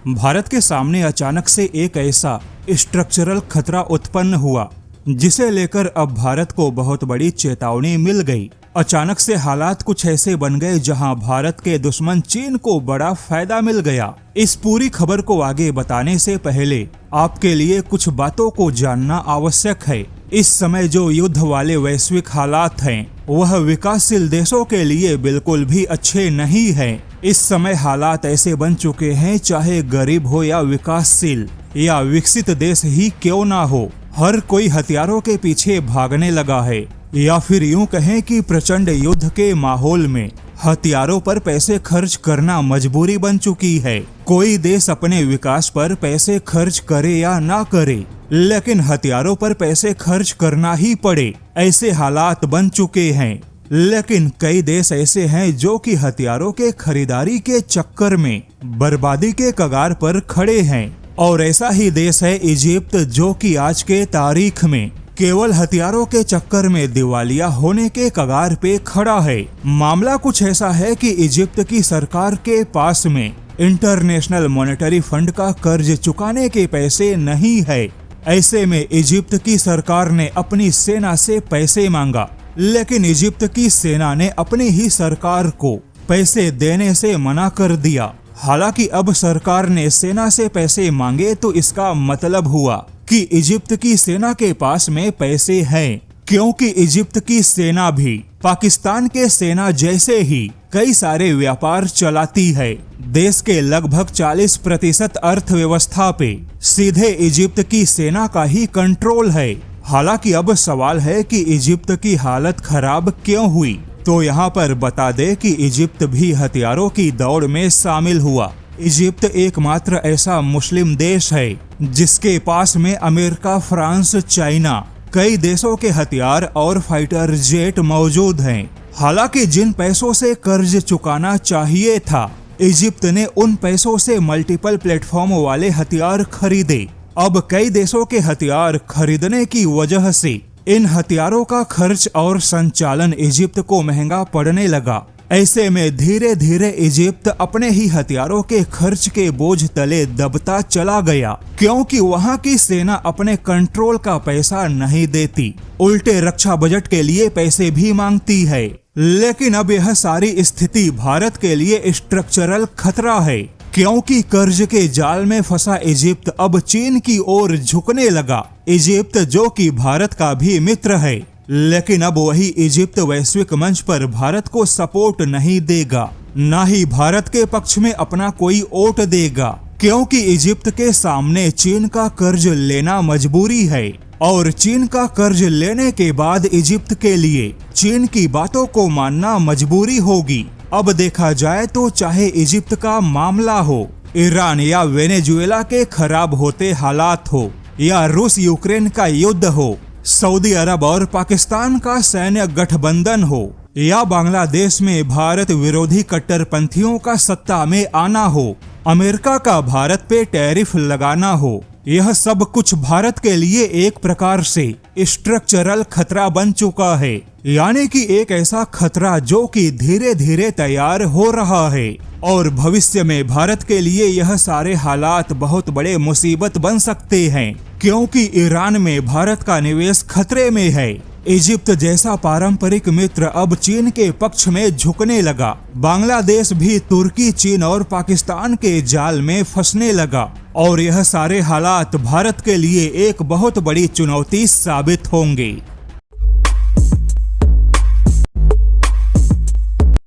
भारत के सामने अचानक से एक ऐसा स्ट्रक्चरल खतरा उत्पन्न हुआ जिसे लेकर अब भारत को बहुत बड़ी चेतावनी मिल गई। अचानक से हालात कुछ ऐसे बन गए जहां भारत के दुश्मन चीन को बड़ा फायदा मिल गया। इस पूरी खबर को आगे बताने से पहले आपके लिए कुछ बातों को जानना आवश्यक है। इस समय जो युद्ध वाले वैश्विक हालात हैं, वह विकासशील देशों के लिए बिल्कुल भी अच्छे नहीं हैं। इस समय हालात ऐसे बन चुके हैं, चाहे गरीब हो या विकासशील या विकसित देश ही क्यों ना हो, हर कोई हथियारों के पीछे भागने लगा है। या फिर यूं कहें कि प्रचंड युद्ध के माहौल में हथियारों पर पैसे खर्च करना मजबूरी बन चुकी है। कोई देश अपने विकास पर पैसे खर्च करे या ना करे, लेकिन हथियारों पर पैसे खर्च करना ही पड़े, ऐसे हालात बन चुके हैं। लेकिन कई देश ऐसे हैं जो कि हथियारों के खरीदारी के चक्कर में बर्बादी के कगार पर खड़े हैं। और ऐसा ही देश है इजिप्ट, जो कि आज के तारीख में केवल हथियारों के चक्कर में दिवालिया होने के कगार पे खड़ा है। मामला कुछ ऐसा है कि इजिप्ट की सरकार के पास में इंटरनेशनल मॉनेटरी फंड का कर्ज चुकाने के पैसे नहीं है। ऐसे में इजिप्ट की सरकार ने अपनी सेना से पैसे मांगा, लेकिन इजिप्ट की सेना ने अपनी ही सरकार को पैसे देने से मना कर दिया। हालांकि अब सरकार ने सेना से पैसे मांगे तो इसका मतलब हुआ कि इजिप्ट की सेना के पास में पैसे हैं, क्योंकि इजिप्ट की सेना भी पाकिस्तान के सेना जैसे ही कई सारे व्यापार चलाती है। देश के लगभग 40% अर्थव्यवस्था पे सीधे इजिप्ट की सेना का ही कंट्रोल है। हालांकि अब सवाल है कि इजिप्ट की हालत खराब क्यों हुई, तो यहाँ पर बता दे कि इजिप्ट भी हथियारों की दौड़ में शामिल हुआ। इजिप्ट एकमात्र ऐसा मुस्लिम देश है जिसके पास में अमेरिका, फ्रांस, चाइना, कई देशों के हथियार और फाइटर जेट मौजूद हैं। हालांकि जिन पैसों से कर्ज चुकाना चाहिए था, इजिप्ट ने उन पैसों से मल्टीपल प्लेटफॉर्म वाले हथियार खरीदे। अब कई देशों के हथियार खरीदने की वजह से इन हथियारों का खर्च और संचालन इजिप्ट को महंगा पड़ने लगा। ऐसे में धीरे धीरे इजिप्ट अपने ही हथियारों के खर्च के बोझ तले दबता चला गया, क्योंकि वहां की सेना अपने कंट्रोल का पैसा नहीं देती, उल्टे रक्षा बजट के लिए पैसे भी मांगती है। लेकिन अब यह सारी स्थिति भारत के लिए स्ट्रक्चरल खतरा है, क्योंकि कर्ज के जाल में फंसा इजिप्ट अब चीन की ओर झुकने लगा। इजिप्ट जो कि भारत का भी मित्र है, लेकिन अब वही इजिप्ट वैश्विक मंच पर भारत को सपोर्ट नहीं देगा, न ही भारत के पक्ष में अपना कोई वोट देगा, क्योंकि इजिप्ट के सामने चीन का कर्ज लेना मजबूरी है। और चीन का कर्ज लेने के बाद इजिप्ट के लिए चीन की बातों को मानना मजबूरी होगी। अब देखा जाए तो चाहे इजिप्ट का मामला हो, ईरान या वेनेजुएला के खराब होते हालात हो, या रूस यूक्रेन का युद्ध हो, सऊदी अरब और पाकिस्तान का सैन्य गठबंधन हो, या बांग्लादेश में भारत विरोधी कट्टरपंथियों का सत्ता में आना हो, अमेरिका का भारत पे टैरिफ लगाना हो, यह सब कुछ भारत के लिए एक प्रकार से स्ट्रक्चरल खतरा बन चुका है। यानी कि एक ऐसा खतरा जो कि धीरे धीरे तैयार हो रहा है, और भविष्य में भारत के लिए यह सारे हालात बहुत बड़े मुसीबत बन सकते हैं, क्योंकि ईरान में भारत का निवेश खतरे में है। इजिप्ट जैसा पारंपरिक मित्र अब चीन के पक्ष में झुकने लगा। बांग्लादेश भी तुर्की, चीन और पाकिस्तान के जाल में फंसने लगा, और यह सारे हालात भारत के लिए एक बहुत बड़ी चुनौती साबित होंगे।